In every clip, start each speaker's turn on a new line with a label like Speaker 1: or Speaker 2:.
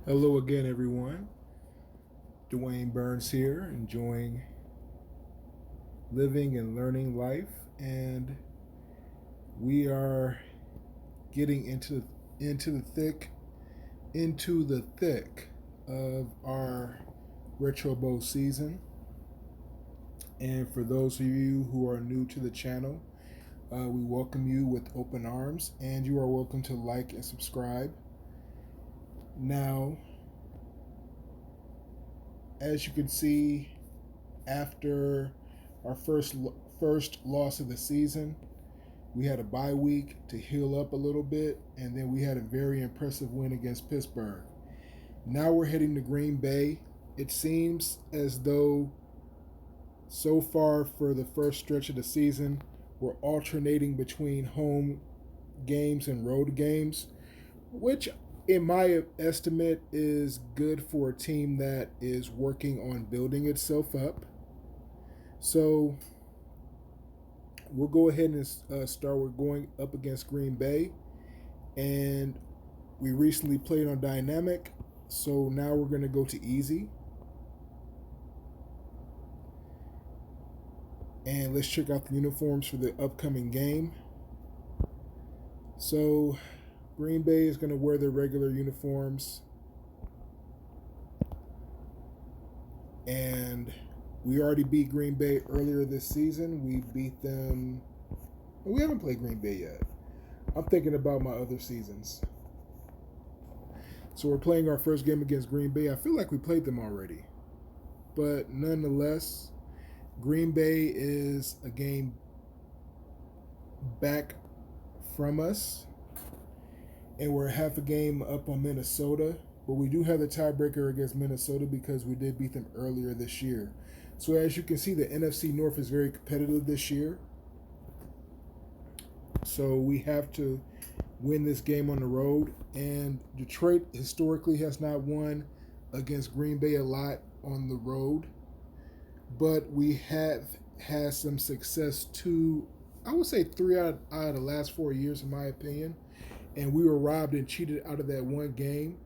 Speaker 1: Hello again, everyone. Geeter-Burns here, enjoying living and learning life, and we are getting into the thick of our retro bowl season. And for those of you who are new to the channel, we welcome you with open arms, and you are welcome to like and subscribe. Now, as you can see, after our first loss of the season, we had a bye week to heal up a little bit, and then we had a very impressive win against Pittsburgh. Now we're heading to Green Bay. It seems as though so far for the first stretch of the season, we're alternating between home games and road games, which in my estimate is good for a team that is working on building itself up. So we'll go ahead and start. We're going up against Green Bay, and we recently played on Dynamic, so now we're going to go to Easy. And let's check out the uniforms for the upcoming game. So Green Bay is going to wear their regular uniforms, and we already beat Green Bay earlier this season. We beat them. We haven't played Green Bay yet. I'm thinking about my other seasons. So we're playing our first game against Green Bay. I feel like we played them already. But nonetheless, Green Bay is a game back from us. And we're half a game up on Minnesota. But we do have the tiebreaker against Minnesota because we did beat them earlier this year. So as you can see, the NFC North is very competitive this year. So we have to win this game on the road. And Detroit historically has not won against Green Bay a lot on the road. But we have had some success I would say 3 out of the last 4 years, in my opinion. And we were robbed and cheated out of that one game.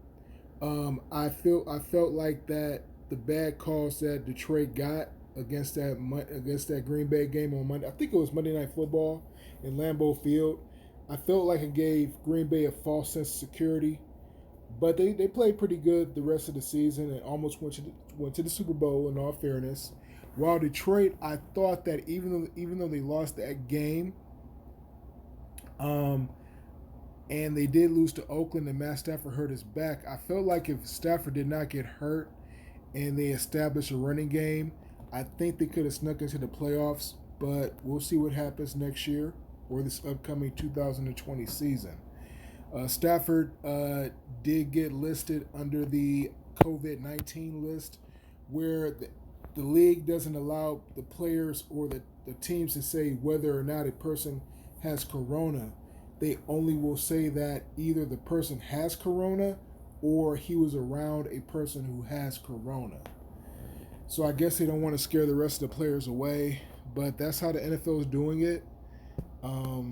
Speaker 1: I felt like that the bad calls that Detroit got against that Green Bay game on Monday. I think it was Monday Night Football in Lambeau Field. I felt like it gave Green Bay a false sense of security, but they played pretty good the rest of the season and almost went to the Super Bowl. In all fairness, while Detroit, I thought that even though they lost that game, and they did lose to Oakland and Matt Stafford hurt his back, I felt like if Stafford did not get hurt and they established a running game, I think they could have snuck into the playoffs, but we'll see what happens next year or this upcoming 2020 season. Stafford did get listed under the COVID-19 list, where the league doesn't allow the players or the teams to say whether or not a person has corona. They only will say that either the person has corona or he was around a person who has corona. So I guess they don't want to scare the rest of the players away, but that's how the NFL is doing it. All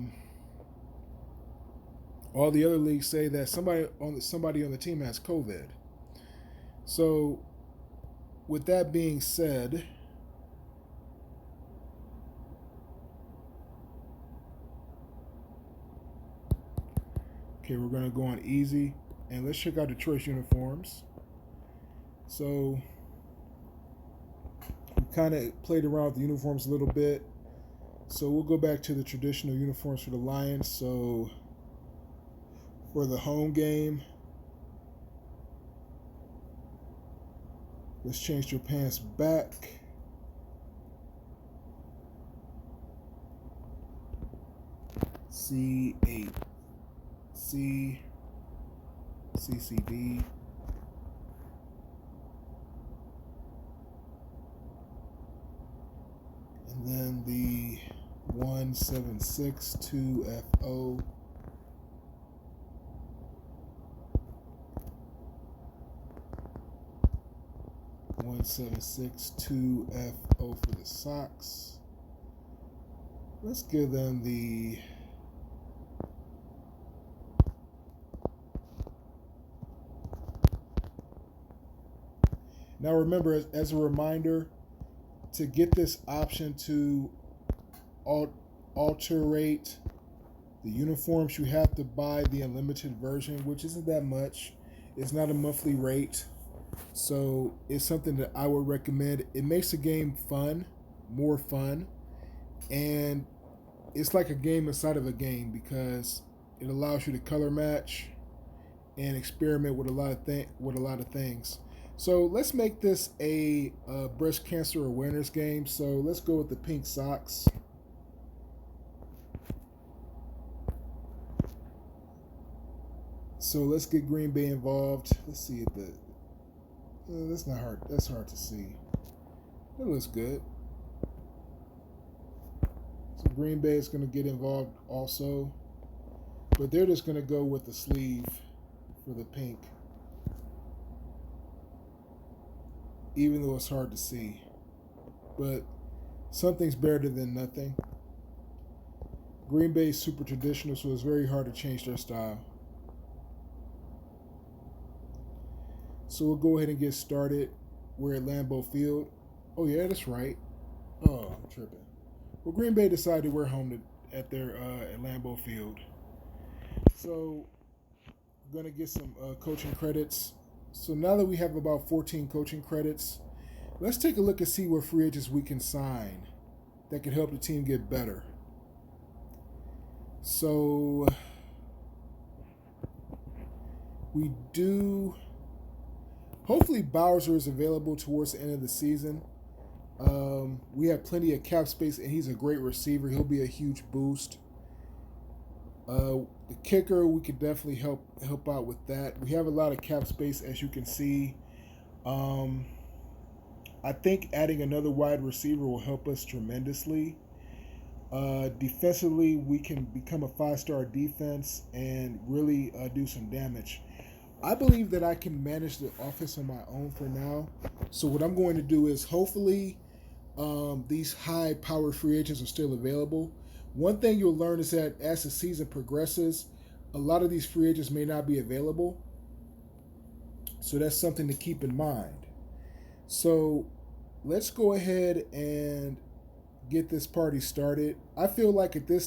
Speaker 1: the other leagues say that somebody on the team has COVID. So with that being said, okay, we're going to go on Easy, and let's check out Detroit's uniforms. So we kind of played around with the uniforms a little bit. So we'll go back to the traditional uniforms for the Lions. So for the home game, let's change your pants back. C8, CCD. And then the 1762FO. 1762FO for the socks. Let's give them the Now remember, as a reminder, to get this option to alterate the uniforms, you have to buy the unlimited version, which isn't that much. It's not a monthly rate. So it's something that I would recommend. It makes the game fun, more fun, and it's like a game inside of a game because it allows you to color match and experiment with a lot of things. So let's make this a breast cancer awareness game. So let's go with the pink socks. So let's get Green Bay involved. Let's see if that's not hard. That's hard to see. That looks good. So Green Bay is going to get involved also, but they're just going to go with the sleeve for the pink, even though it's hard to see. But something's better than nothing. Green Bay is super traditional, so it's very hard to change their style. So we'll go ahead and get started. We're at Lambeau Field. Oh yeah, that's right. Oh, I'm tripping. Well, Green Bay decided we're home at their at Lambeau Field. So we're gonna get some coaching credits. So now that we have about 14 coaching credits, let's take a look and see what free agents we can sign that can help the team get better. So we do. Hopefully Bowser is available towards the end of the season. We have plenty of cap space, and he's a great receiver. He'll be a huge boost. The kicker, we could definitely help out with that. We have a lot of cap space, as you can see. I think adding another wide receiver will help us tremendously. Defensively, we can become a 5-star defense and really do some damage. I believe that I can manage the offense on my own for now. So what I'm going to do is hopefully these high-powered free agents are still available. One thing you'll learn is that as the season progresses, a lot of these free agents may not be available. So that's something to keep in mind. So let's go ahead and get this party started. I feel like at this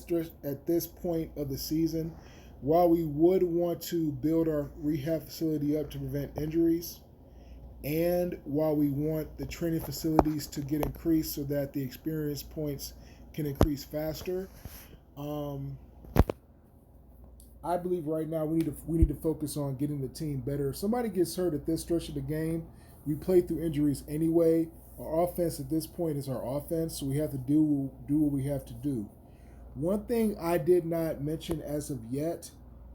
Speaker 1: point of the season, while we would want to build our rehab facility up to prevent injuries, and while we want the training facilities to get increased so that the experience points can increase faster, I believe right now we need to focus on getting the team better. If somebody gets hurt at this stretch of the game, we play through injuries anyway. Our offense at this point is our offense, so we have to do what we have to do. One thing I did not mention as of yet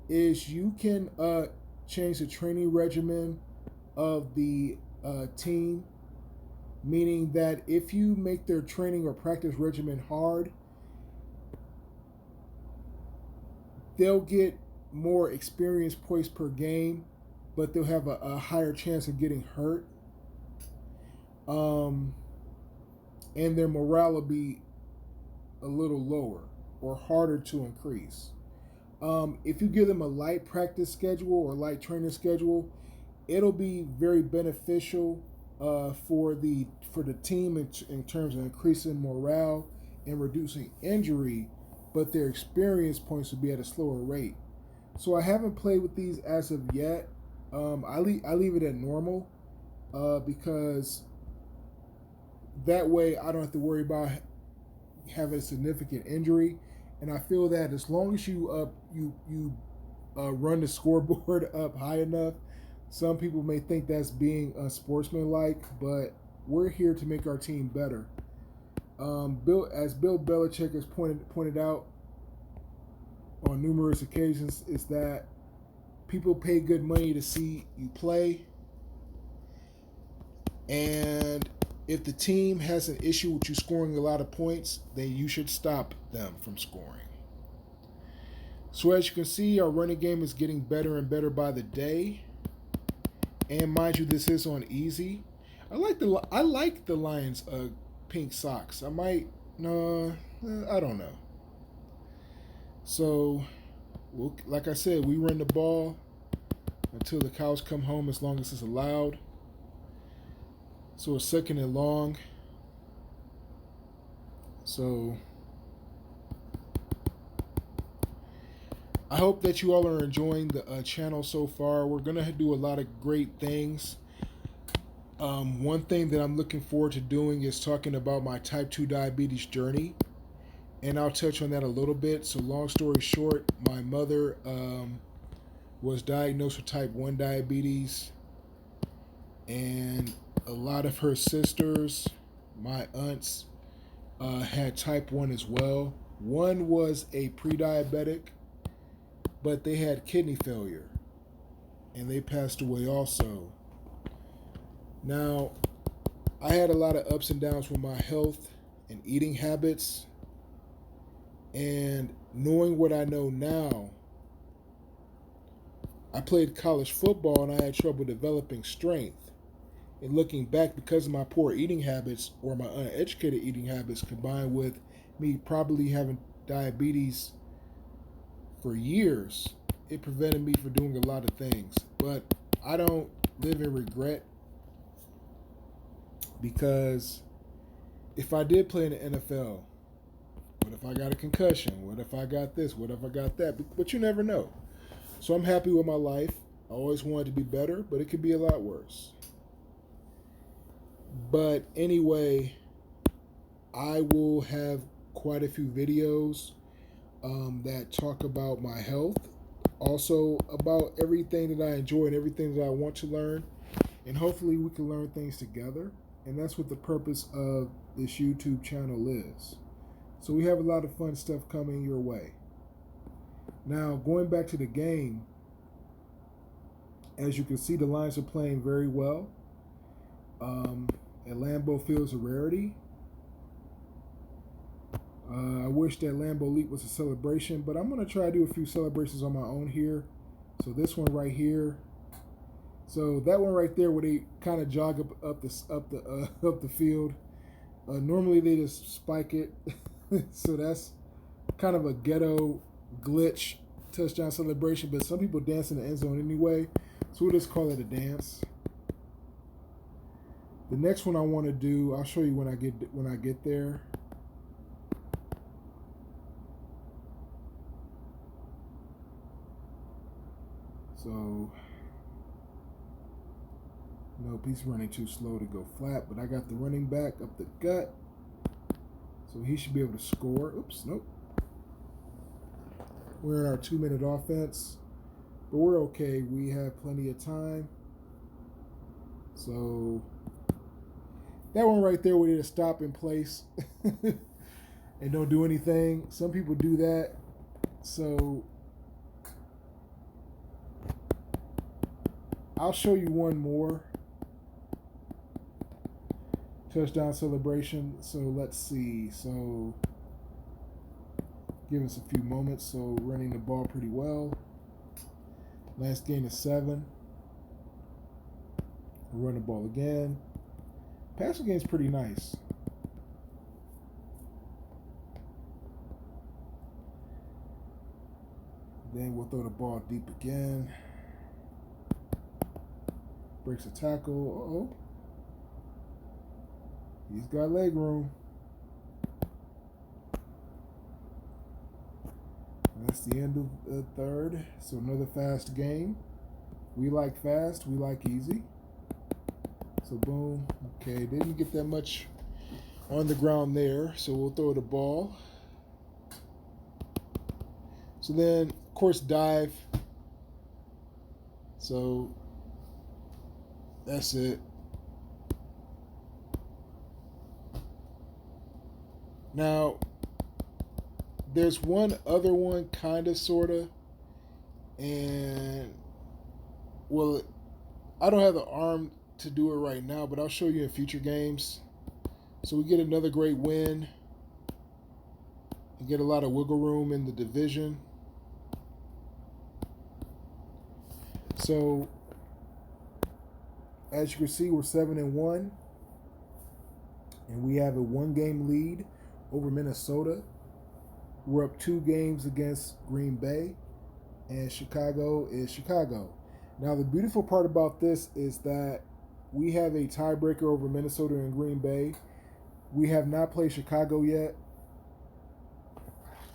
Speaker 1: is you can change the training regimen of the team, meaning that if you make their training or practice regimen hard, they'll get more experience points per game, but they'll have a higher chance of getting hurt. And their morale will be a little lower or harder to increase. If you give them a light practice schedule or light training schedule, it'll be very beneficial for the team in terms of increasing morale and reducing injury, but their experience points will be at a slower rate. So I haven't played with these as of yet. I leave it at normal because that way I don't have to worry about having a significant injury. And I feel that as long as you run the scoreboard up high enough, some people may think that's being unsportsmanlike, but we're here to make our team better. Bill Belichick has pointed out on numerous occasions, is that people pay good money to see you play, and if the team has an issue with you scoring a lot of points, then you should stop them from scoring. So as you can see, our running game is getting better and better by the day. And mind you, this is on easy. I like the Lions pink socks. I don't know. So, like I said, we run the ball until the cows come home, as long as it's allowed. So it's second and long. So I hope that you all are enjoying the channel so far. We're going to do a lot of great things. One thing that I'm looking forward to doing is talking about my type 2 diabetes journey. And I'll touch on that a little bit. So long story short, my mother was diagnosed with type 1 diabetes. And a lot of her sisters, my aunts, had type 1 as well. One was a pre-diabetic, but they had kidney failure. And they passed away also. Now, I had a lot of ups and downs with my health and eating habits. And knowing what I know now, I played college football and I had trouble developing strength. And looking back, because of my poor eating habits or my uneducated eating habits combined with me probably having diabetes for years, it prevented me from doing a lot of things. But I don't live in regret, because if I did play in the NFL, what if I got a concussion? What if I got this? What if I got that? But you never know. So I'm happy with my life. I always wanted to be better, but it could be a lot worse. But anyway, I will have quite a few videos that talk about my health, also about everything that I enjoy and everything that I want to learn, and hopefully we can learn things together. And that's what the purpose of this YouTube channel is. So we have a lot of fun stuff coming your way. Now, going back to the game, as you can see, the Lions are playing very well. At Lambeau Field's a rarity. I wish that Lambeau Leap was a celebration, but I'm going to try to do a few celebrations on my own here. So this one right here. So that one right there, where they kind of jog up the field. Normally they just spike it. So that's kind of a ghetto glitch touchdown celebration, but some people dance in the end zone anyway, so we'll just call it a dance. The next one I want to do, I'll show you when I get there. So, nope, he's running too slow to go flat, but I got the running back up the gut, so he should be able to score. Oops, nope. We're in our 2-minute offense, but we're okay. We have plenty of time. So that one right there, we need to stop in place and don't do anything. Some people do that. So I'll show you one more touchdown celebration. So let's see. So give us a few moments. So running the ball pretty well. Last gain is 7. We'll run the ball again. Passing game is pretty nice. Then we'll throw the ball deep again. Breaks a tackle. Uh-oh. He's got leg room. And that's the end of the third. So another fast game. We like fast. We like easy. So boom. Okay, didn't get that much on the ground there. So we'll throw the ball. So then, of course, dive. So that's it. Now, there's one other one, kind of, sort of. And, well, I don't have the arm to do it right now, but I'll show you in future games. So we get another great win. We get a lot of wiggle room in the division. So, as you can see, we're 7-1. And we have a 1-game lead over Minnesota. We're up 2 games against Green Bay. And Chicago is Chicago. Now, the beautiful part about this is that we have a tiebreaker over Minnesota and Green Bay. We have not played Chicago yet,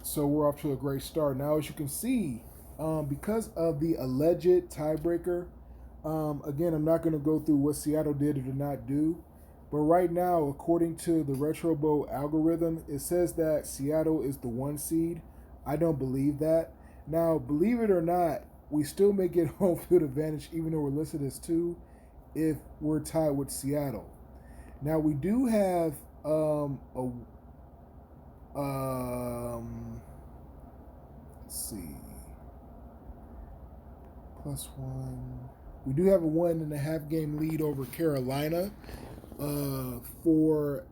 Speaker 1: so we're off to a great start. Now, as you can see, because of the alleged tiebreaker, again, I'm not going to go through what Seattle did or did not do, but right now, according to the Retro Bowl algorithm, it says that Seattle is the 1 seed. I don't believe that. Now, believe it or not, we still may get home field advantage even though we're listed as 2 if we're tied with Seattle. Now, we do have let's see, +1. We do have a 1.5 game lead over Carolina for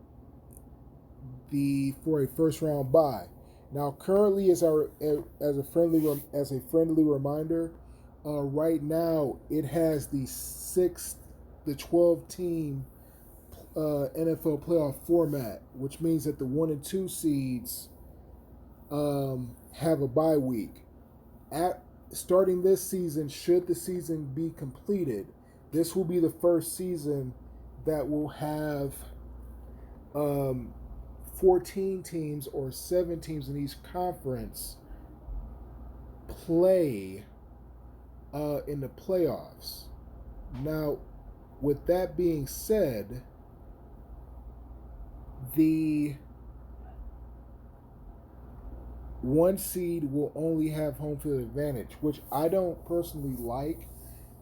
Speaker 1: a first round bye. Now, currently, as a friendly reminder, right now it has the 12 team NFL playoff format, which means that the 1 and 2 seeds have a bye week. Starting this season, should the season be completed, this will be the first season that will have 14 teams or 7 teams in each conference play in the playoffs. Now, with that being said, the 1 seed will only have home field advantage, which I don't personally like,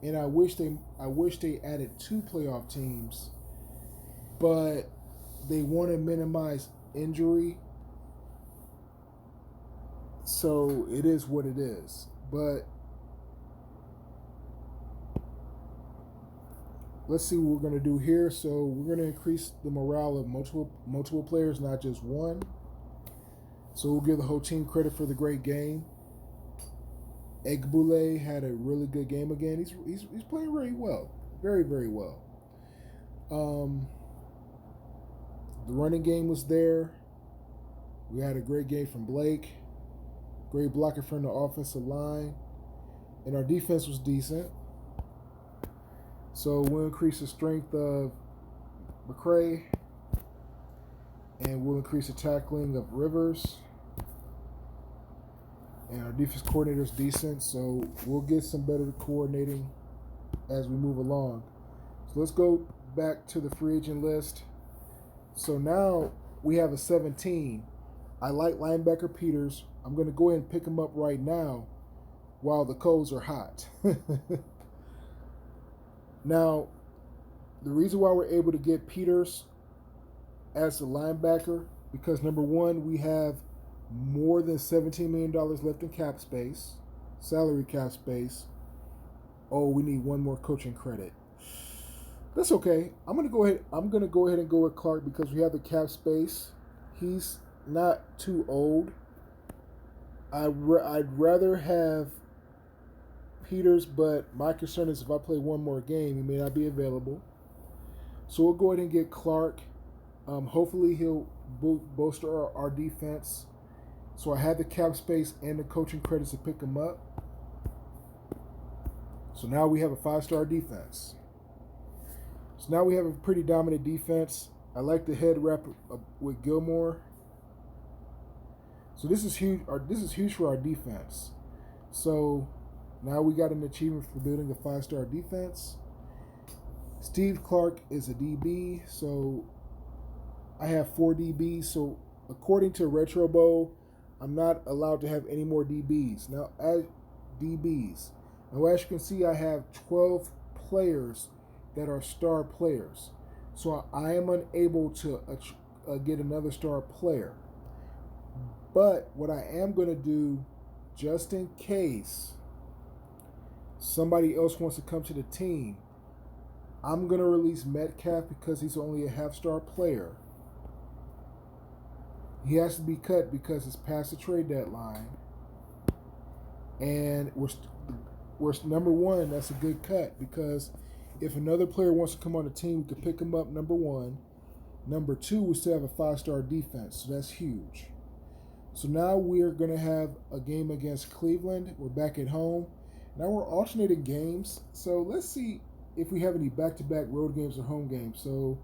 Speaker 1: and I wish they added 2 playoff teams, but they want to minimize injury, so it is what it is. But let's see what we're going to do here. So we're going to increase the morale of multiple players, not just one. So we'll give the whole team credit for the great game. Egbule had a really good game again. He's playing very well, very, very well. The running game was there. We had a great game from Blake, great blocking from the offensive line, and our defense was decent. So we'll increase the strength of McCray, and we'll increase the tackling of Rivers. And our defense coordinator is decent, so we'll get some better coordinating as we move along. So let's go back to the free agent list. So now we have a 17. I like linebacker Peters. I'm going to go ahead and pick him up right now while the coals are hot. Now, the reason why we're able to get Peters as a linebacker, because number one, we have more than $17 million left in cap space, salary cap space. Oh, we need one more coaching credit. That's okay. I'm gonna go ahead and go with Clark because we have the cap space. He's not too old. I'd rather have Peters, but my concern is if I play one more game, he may not be available. So we'll go ahead and get Clark. Hopefully he'll bolster our defense. So I had the cap space and the coaching credits to pick him up. So now we have a 5-star defense. So now we have a pretty dominant defense. I like the head wrap with Gilmore. So this is huge. This is huge for our defense. So now we got an achievement for building a 5-star defense. Steve Clark is a DB, so I have 4 DBs. So according to Retro Bowl, I'm not allowed to have any more DBs. Now, as you can see, I have 12 players that are star players. So I am unable to get another star player. But what I am going to do, just in case somebody else wants to come to the team, I'm going to release Metcalf because he's only a half-star player. He has to be cut because it's past the trade deadline. And we're number one, that's a good cut because if another player wants to come on the team, we can pick him up, number one. Number two, we still have a 5-star defense, so that's huge. So now we're going to have a game against Cleveland. We're back at home. Now we're alternating games. So let's see if we have any back-to-back road games or home games. So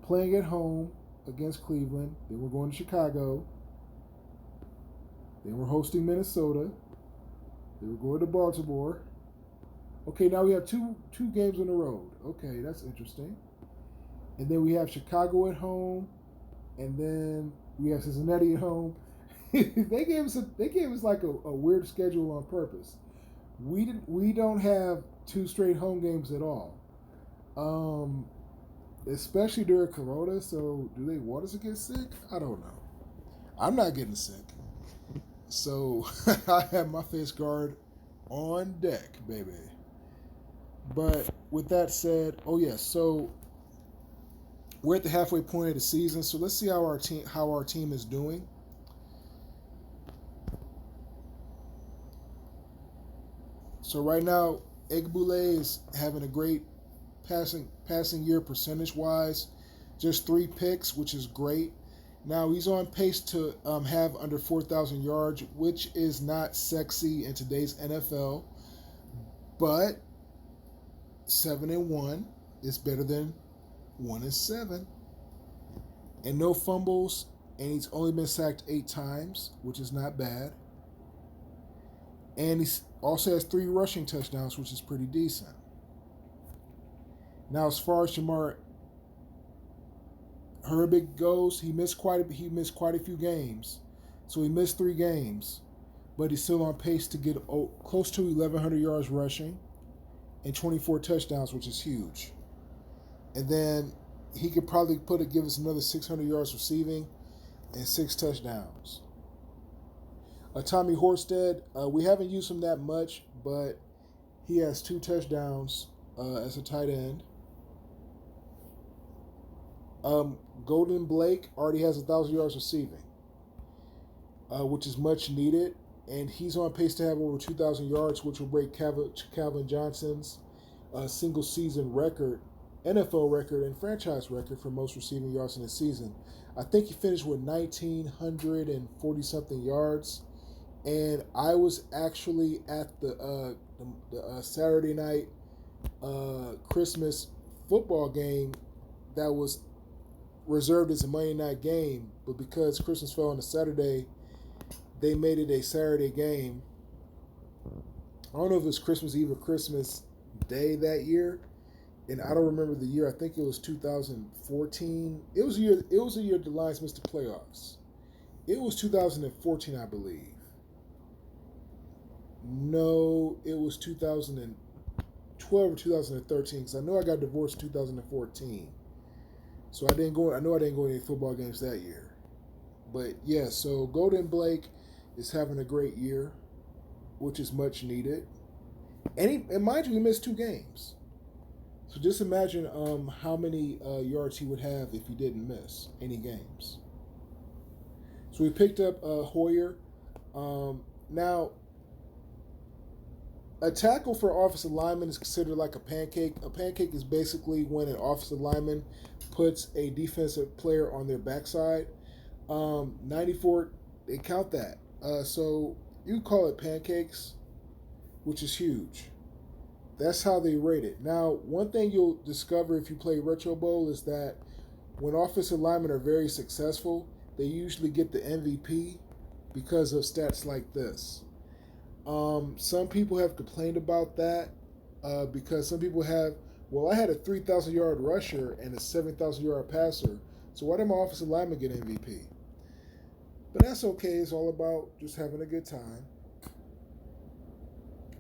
Speaker 1: playing at home against Cleveland, then we're going to Chicago, then we're hosting Minnesota, then we're going to Baltimore. Okay, now we have two games on the road. Okay, that's interesting. And then we have Chicago at home, and then we have Cincinnati at home. They gave us like a weird schedule on purpose. We don't have two straight home games at all. Especially during Corona. So do they want us to get sick? I don't know. I'm not getting sick. So I have my face guard on deck, baby. But with that said, oh yes, so we're at the halfway point of the season. So let's see how our team is doing. So right now, Egbule is having a great passing year percentage wise, just 3 picks, which is great. Now he's on pace to have under 4,000 yards, which is not sexy in today's NFL, but 7-1 is better than 1-7, and no fumbles, and he's only been sacked 8 times, which is not bad. And he also has 3 rushing touchdowns, which is pretty decent. Now, as far as Jamar Herbig goes, he missed quite a few games, so he missed 3 games, but he's still on pace to get close to 1,100 yards rushing and 24 touchdowns, which is huge. And then he could probably give us another 600 yards receiving and 6 touchdowns. Tommy Horsted, we haven't used him that much, but he has 2 touchdowns as a tight end. Golden Blake already has 1,000 yards receiving, which is much needed, and he's on pace to have over 2,000 yards, which will break Calvin Johnson's single season record, NFL record, and franchise record for most receiving yards in a season. I think he finished with 1,940 something yards. And I was actually at the Saturday night Christmas football game that was reserved as a Monday night game, but because Christmas fell on a Saturday, they made it a Saturday game. I don't know if it was Christmas Eve or Christmas Day that year, and I don't remember the year. I think it was 2014. It was a year the Lions missed the playoffs. It was 2014, I believe. No, it was 2012 or 2013 because I know I got divorced in 2014. So I know I didn't go to any football games that year. But yeah, so Golden Blake is having a great year, which is much needed. And mind you, he missed 2 games. So just imagine how many yards he would have if he didn't miss any games. So we picked up Hoyer. Now, a tackle for offensive lineman is considered like a pancake. A pancake is basically when an offensive lineman puts a defensive player on their backside. 94, they count that. So you call it pancakes, which is huge. That's how they rate it. Now, one thing you'll discover if you play Retro Bowl is that when offensive linemen are very successful, they usually get the MVP because of stats like this. Some people have complained about that because some people have, well, I had a 3,000 yard rusher and a 7,000 yard passer, so why did my offensive lineman get MVP? But that's okay. It's all about just having a good time.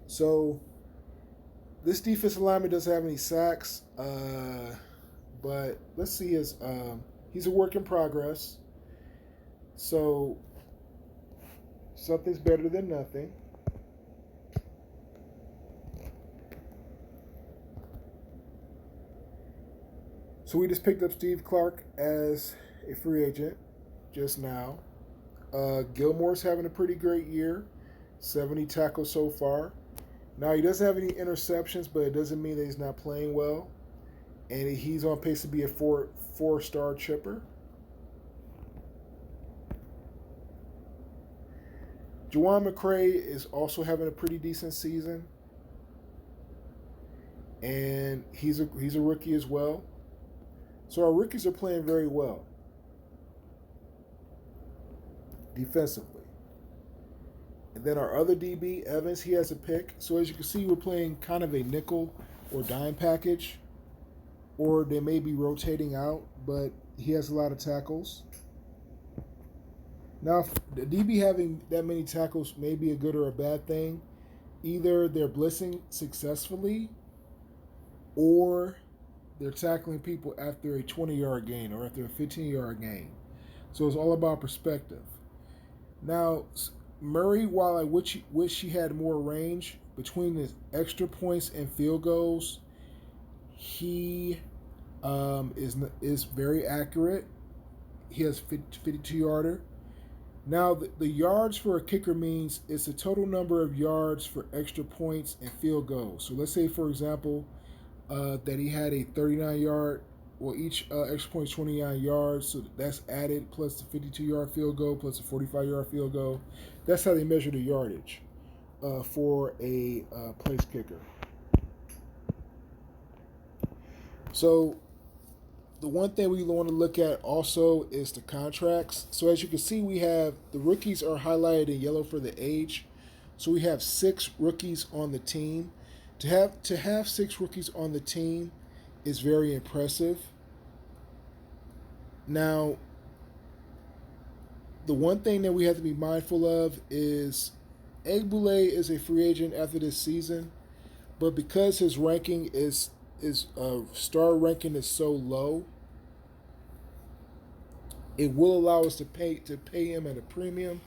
Speaker 1: So this defensive lineman doesn't have any sacks, but let's see his. He's a work in progress. So something's better than nothing. So we just picked up Steve Clark as a free agent just now. Gilmore's having a pretty great year, 70 tackles so far. Now he doesn't have any interceptions, but it doesn't mean that he's not playing well. And he's on pace to be a four-star chipper. Juwan McCray is also having a pretty decent season. and he's a rookie as well. So our rookies are playing very well defensively. And then our other DB, Evans, he has a pick. So as you can see, we're playing kind of a nickel or dime package, or they may be rotating out, but he has a lot of tackles. Now, the DB having that many tackles may be a good or a bad thing. Either they're blitzing successfully, or they're tackling people after a 20-yard gain or after a 15-yard gain. So it's all about perspective. Now, Murray, while I wish he had more range between the extra points and field goals, he is very accurate. He has 52-yarder. Now, the yards for a kicker means it's the total number of yards for extra points and field goals. So let's say, for example, that he had a 39-yard, well, each extra point is 29 yards, so that's added plus the 52-yard field goal plus the 45-yard field goal. That's how they measure the yardage for a place kicker. So the one thing we want to look at also is the contracts. So as you can see, we have the rookies are highlighted in yellow for the age. So we have 6 rookies on the team. To have 6 rookies on the team is very impressive. Now, the one thing that we have to be mindful of is Egbule is a free agent after this season, but because his ranking is star ranking is so low, it will allow us to pay him at a premium,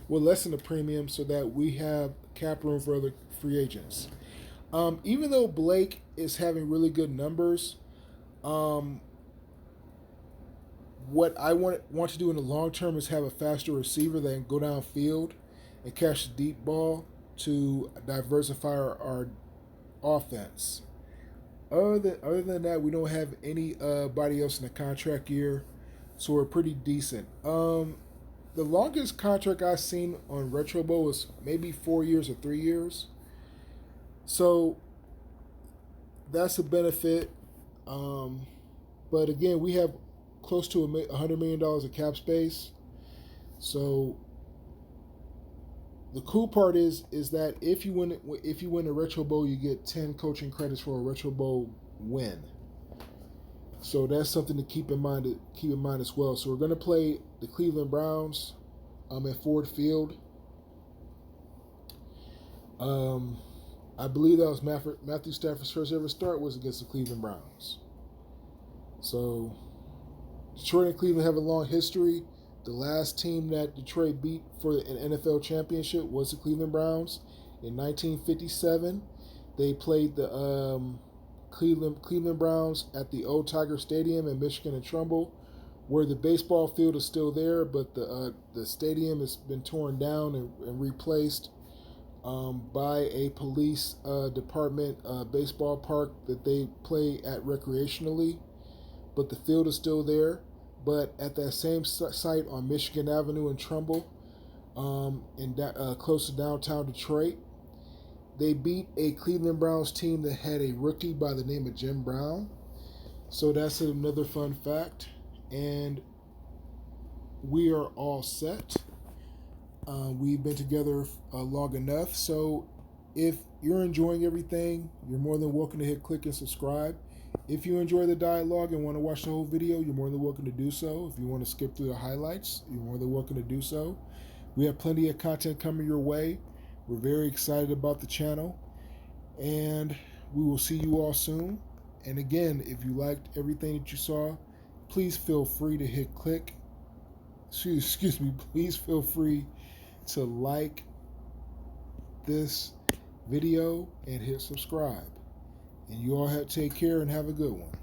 Speaker 1: well, less than a premium, so that we have cap room for other free agents. Even though Blake is having really good numbers, what I want to do in the long term is have a faster receiver that can go downfield and catch the deep ball to diversify our offense. Other than that, we don't have anybody else in the contract year, so we're pretty decent. The longest contract I've seen on Retro Bowl was maybe 4 years or 3 years. So that's a benefit. But again, we have close to $100 million of cap space. So the cool part is that if you win a Retro Bowl, you get 10 coaching credits for a Retro Bowl win. So that's something to keep in mind as well. So we're going to play the Cleveland Browns at Ford Field. I believe that was Matthew Stafford's first ever start was against the Cleveland Browns. So Detroit and Cleveland have a long history. The last team that Detroit beat for an NFL championship was the Cleveland Browns in 1957. They played the Cleveland Browns at the Old Tiger Stadium in Michigan and Trumbull, where the baseball field is still there, but the stadium has been torn down and replaced by a police department baseball park that they play at recreationally. But the field is still there. But at that same site on Michigan Avenue in Trumbull, close to downtown Detroit, they beat a Cleveland Browns team that had a rookie by the name of Jim Brown. So that's another fun fact. And we are all set. We've been together long enough. So if you're enjoying everything, you're more than welcome to hit click and subscribe. If you enjoy the dialogue and want to watch the whole video, you're more than welcome to do so. If you want to skip through the highlights, you're more than welcome to do so. We have plenty of content coming your way. We're very excited about the channel, and we will see you all soon. And again, if you liked everything that you saw, please feel free to hit click. Excuse me, please feel free to like this video and hit subscribe. And you all take care and have a good one.